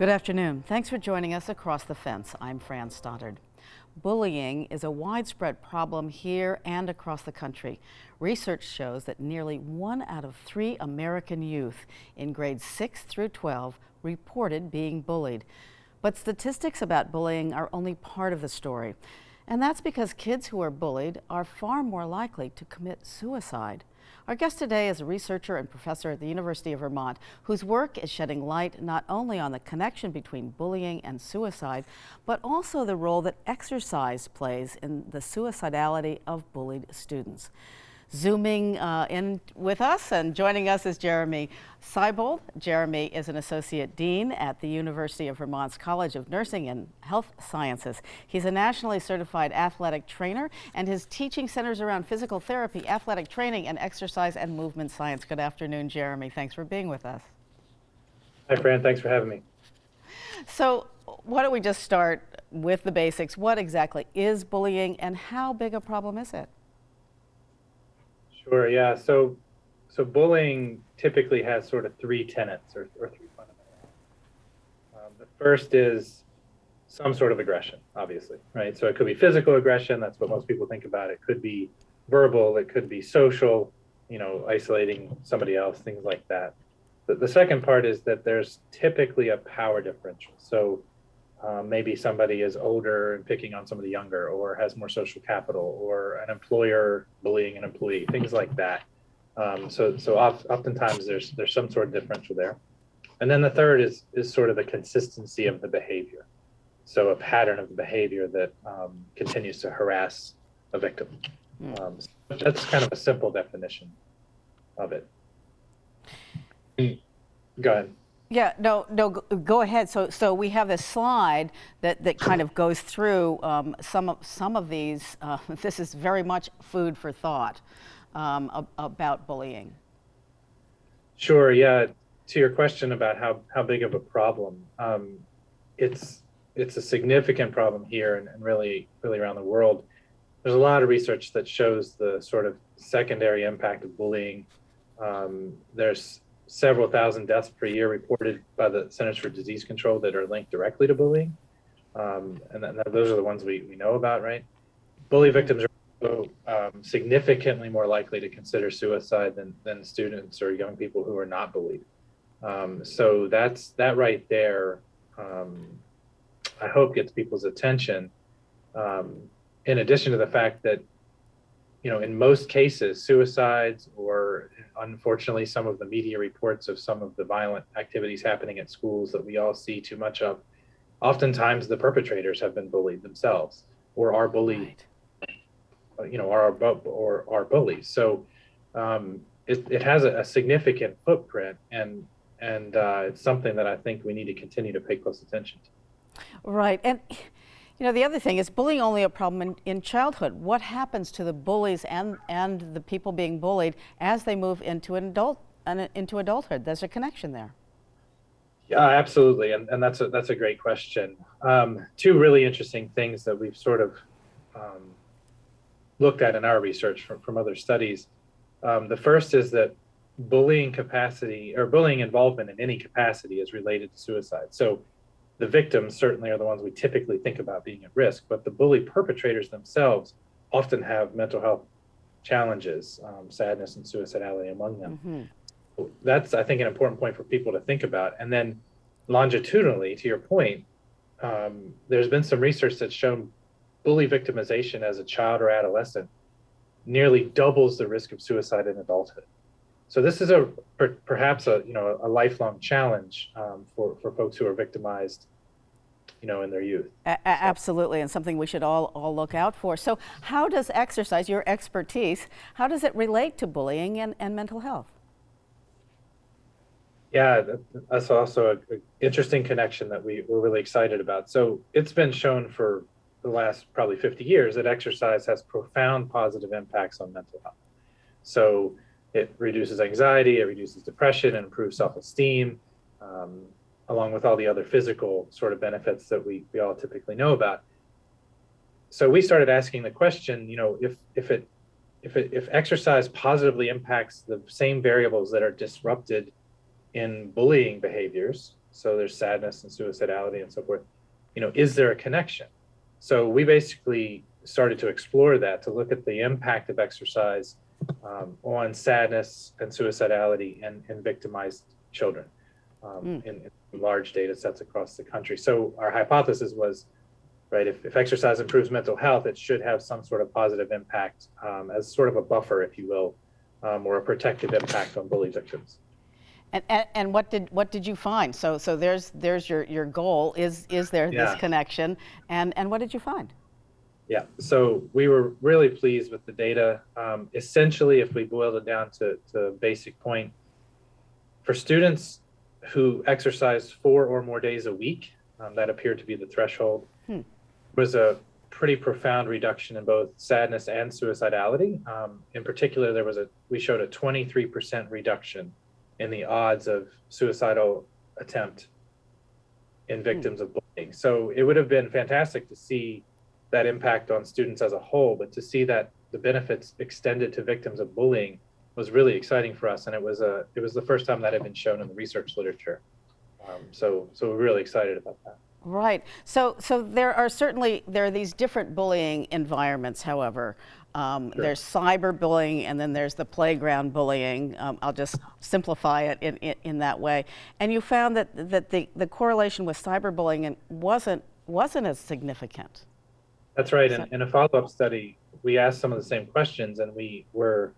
Good afternoon. Thanks for joining us Across the Fence. I'm Fran Stoddard. Bullying is a widespread problem here and across the country. Research shows that nearly 1 out of 3 American youth in grades 6 through 12 reported being bullied. But statistics about bullying are only part of the story. And that's because kids who are bullied are far more likely to commit suicide. Our guest today is a researcher and professor at the University of Vermont whose work is shedding light not only on the connection between bullying and suicide, but also the role that exercise plays in the suicidality of bullied students. Zooming in with us and joining us is Jeremy Seibold. Jeremy is an associate dean at the University of Vermont's College of Nursing and Health Sciences. He's a nationally certified athletic trainer, and his teaching centers around physical therapy, athletic training, and exercise and movement science. Good afternoon, Jeremy. Thanks for being with us. Hi, Fran. Thanks for having me. So why don't we just start with the basics? What exactly is bullying, and how big a problem is it? Sure, yeah. So bullying typically has sort of 3 tenets or 3 fundamental. The first is some sort of aggression, obviously, right? So it could be physical aggression. That's what most people think about. It could be verbal. It could be social, isolating somebody else, things like that. The second part is that there's typically a power differential. So maybe somebody is older and picking on somebody younger, or has more social capital, or an employer bullying an employee, things like that. Oftentimes there's some sort of differential there. And then the third is sort of the consistency of the behavior. So a pattern of the behavior that continues to harass a victim. That's kind of a simple definition of it. Go ahead. Yeah, no, go ahead. So we have this slide that kind of goes through some of these. This is very much food for thought about bullying. Sure. Yeah. To your question about how big of a problem, it's a significant problem here and really around the world. There's a lot of research that shows the sort of secondary impact of bullying. There's several thousand deaths per year reported by the Centers for Disease Control that are linked directly to bullying. Those are the ones we know about, right? Bully victims are also, significantly more likely to consider suicide than students or young people who are not bullied. So that right there, I hope gets people's attention. In addition to the fact that, in most cases, suicides or unfortunately some of the media reports of some of the violent activities happening at schools that we all see too much of, oftentimes the perpetrators have been bullied themselves or are bullied, right. Or are bullies. So it has a significant footprint, and it's something that I think we need to continue to pay close attention to. Right. And the other thing is bullying only a problem in childhood. What happens to the bullies and the people being bullied as they move into adulthood? There's a connection there. Yeah, absolutely. And that's a great question. 2 really interesting things that we've sort of looked at in our research from other studies. The first is that bullying capacity or bullying involvement in any capacity is related to suicide. So the victims certainly are the ones we typically think about being at risk, but the bully perpetrators themselves often have mental health challenges, sadness and suicidality among them. Mm-hmm. That's, I think, an important point for people to think about. And then longitudinally, to your point, there's been some research that's shown bully victimization as a child or adolescent nearly doubles the risk of suicide in adulthood. So this is perhaps a lifelong challenge for folks who are victimized, in their youth. Absolutely, and something we should all look out for. So how does exercise, your expertise, how does it relate to bullying and mental health? Yeah, that's also an interesting connection that we're really excited about. So it's been shown for the last probably 50 years that exercise has profound positive impacts on mental health. So it reduces anxiety, it reduces depression, and improves self-esteem, along with all the other physical sort of benefits that we all typically know about. So we started asking the question, if exercise positively impacts the same variables that are disrupted in bullying behaviors, So there's sadness and suicidality and so forth. Is there a connection? So we basically started to explore that, to look at the impact of exercise on sadness and suicidality in victimized children in large data sets across the country. So our hypothesis was, right, if exercise improves mental health, it should have some sort of positive impact as sort of a buffer, if you will, or a protective impact on bully victims. And what did you find? So there's your goal. Is there this connection? And what did you find? Yeah, so we were really pleased with the data. Essentially, if we boiled it down to basic point, for students who exercise 4 or more days a week, that appeared to be the threshold, was a pretty profound reduction in both sadness and suicidality. In particular, we showed a 23% reduction in the odds of suicidal attempt in victims of bullying. So it would have been fantastic to see that impact on students as a whole, but to see that the benefits extended to victims of bullying was really exciting for us, and it was the first time that had been shown in the research literature. So we're really excited about that. Right. So there are these different bullying environments. However, sure. There's cyberbullying, and then there's the playground bullying. I'll just simplify it in that way. And you found that the correlation with cyberbullying wasn't as significant. That's right. In a follow-up study, we asked some of the same questions, and we were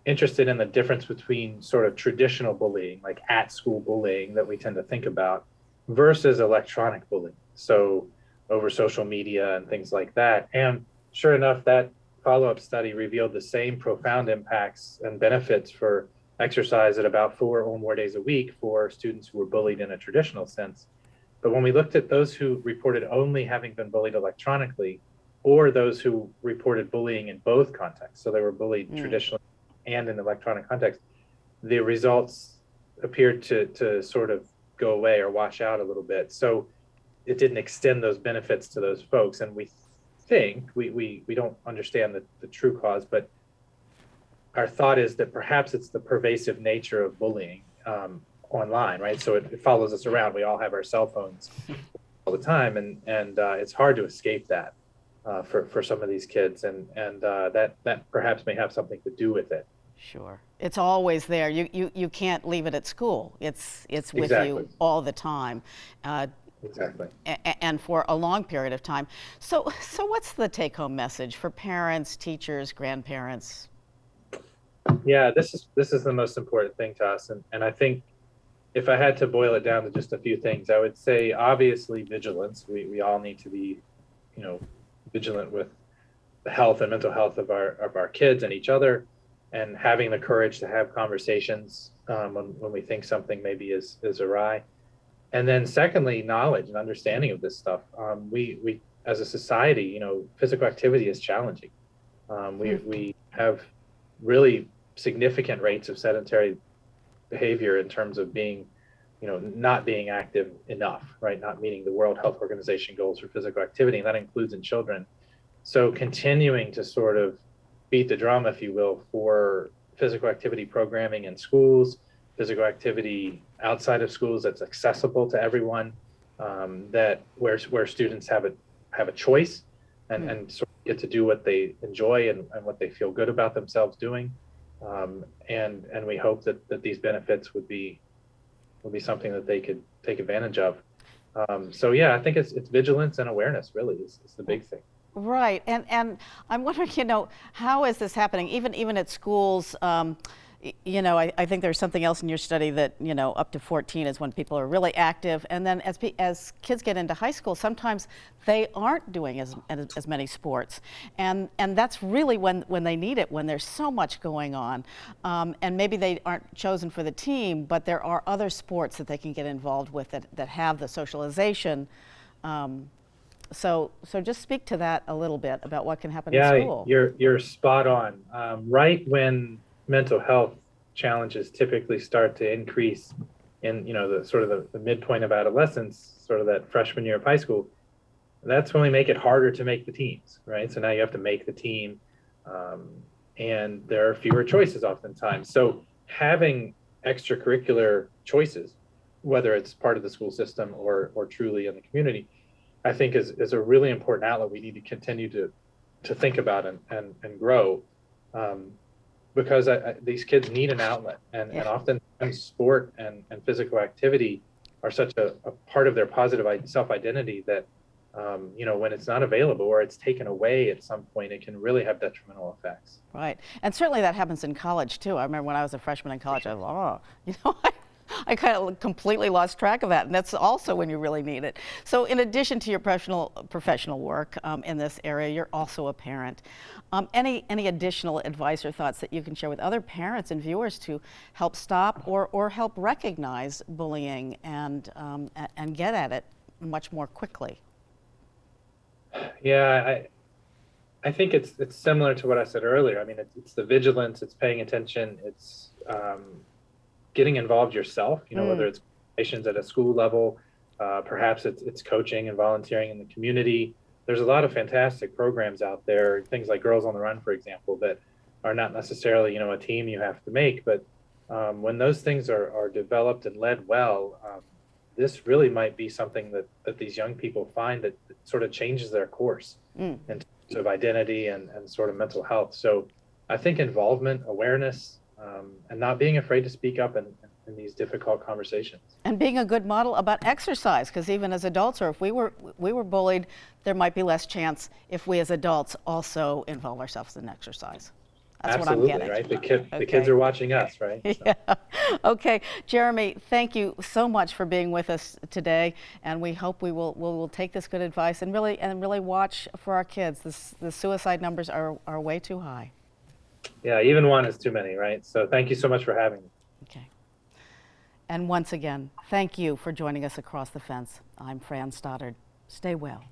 interested in the difference between sort of traditional bullying, like at-school bullying that we tend to think about, versus electronic bullying, so over social media and things like that. And sure enough, that follow-up study revealed the same profound impacts and benefits for exercise at about 4 or more days a week for students who were bullied in a traditional sense. But when we looked at those who reported only having been bullied electronically, or those who reported bullying in both contexts, so they were bullied traditionally and in electronic context, the results appeared to sort of go away or wash out a little bit. So it didn't extend those benefits to those folks. And we think, we don't understand the true cause, but our thought is that perhaps it's the pervasive nature of bullying online, right? So it follows us around. We all have our cell phones all the time, and it's hard to escape that for some of these kids, and that perhaps may have something to do with it. Sure, it's always there. You can't leave it at school. It's with Exactly. you all the time. Exactly. And for a long period of time. So what's the take-home message for parents, teachers, grandparents? Yeah, this is the most important thing to us, and I think if I had to boil it down to just a few things, I would say obviously vigilance. We all need to be, vigilant with the health and mental health of our kids and each other, and having the courage to have conversations when we think something maybe is awry. And then secondly, knowledge and understanding of this stuff. We as a society, physical activity is challenging. We have really significant rates of sedentary behavior in terms of being, not being active enough, right? Not meeting the World Health Organization goals for physical activity, and that includes in children. So continuing to sort of beat the drum, if you will, for physical activity programming in schools, physical activity outside of schools that's accessible to everyone, that where students have a choice and sort of get to do what they enjoy and what they feel good about themselves doing. And we hope that these benefits would be something that they could take advantage of. So yeah, I think it's vigilance and awareness really is the big thing. Right, and I'm wondering, how is this happening? Even at schools, I think there's something else in your study that, up to 14 is when people are really active. And then as kids get into high school, sometimes they aren't doing as many sports. And that's really when they need it, when there's so much going on. And maybe they aren't chosen for the team, but there are other sports that they can get involved with that have the socialization. So just speak to that a little bit about what can happen in school. Yeah, you're spot on. Right when mental health challenges typically start to increase in the midpoint of adolescence, sort of that freshman year of high school, that's when we make it harder to make the teams, right? So now you have to make the team, and there are fewer choices oftentimes. So having extracurricular choices whether it's part of the school system or truly in the community, I think is a really important outlet we need to continue to think about and grow, um, because these kids need an outlet, Yeah. and often sport and physical activity are such a part of their positive self-identity that, when it's not available or it's taken away at some point, it can really have detrimental effects. Right. And certainly that happens in college too. I remember when I was a freshman in college, I was, I kind of completely lost track of that. And that's also when you really need it. So in addition to your professional work in this area, you're also a parent. Any additional advice or thoughts that you can share with other parents and viewers to help stop or help recognize bullying and get at it much more quickly? Yeah, I think it's similar to what I said earlier. I mean, it's the vigilance, it's paying attention, it's getting involved yourself. Whether it's patients at a school level, perhaps it's coaching and volunteering in the community. There's a lot of fantastic programs out there, things like Girls on the Run, for example, that are not necessarily a team you have to make, but when those things are developed and led well, this really might be something that these young people find that sort of changes their course in terms of identity and sort of mental health. So I think involvement, awareness, and not being afraid to speak up in these difficult conversations. And being a good model about exercise, because even as adults, or if we were bullied, there might be less chance if we as adults also involve ourselves in exercise. That's Absolutely, what I'm getting. right? The kids are watching us, right? So. Yeah. Okay, Jeremy, thank you so much for being with us today, and we hope we'll take this good advice and really watch for our kids. The suicide numbers are way too high. Yeah, even one is too many, right? So thank you so much for having me. Okay. And once again, thank you for joining us across the fence. I'm Fran Stoddard. Stay well.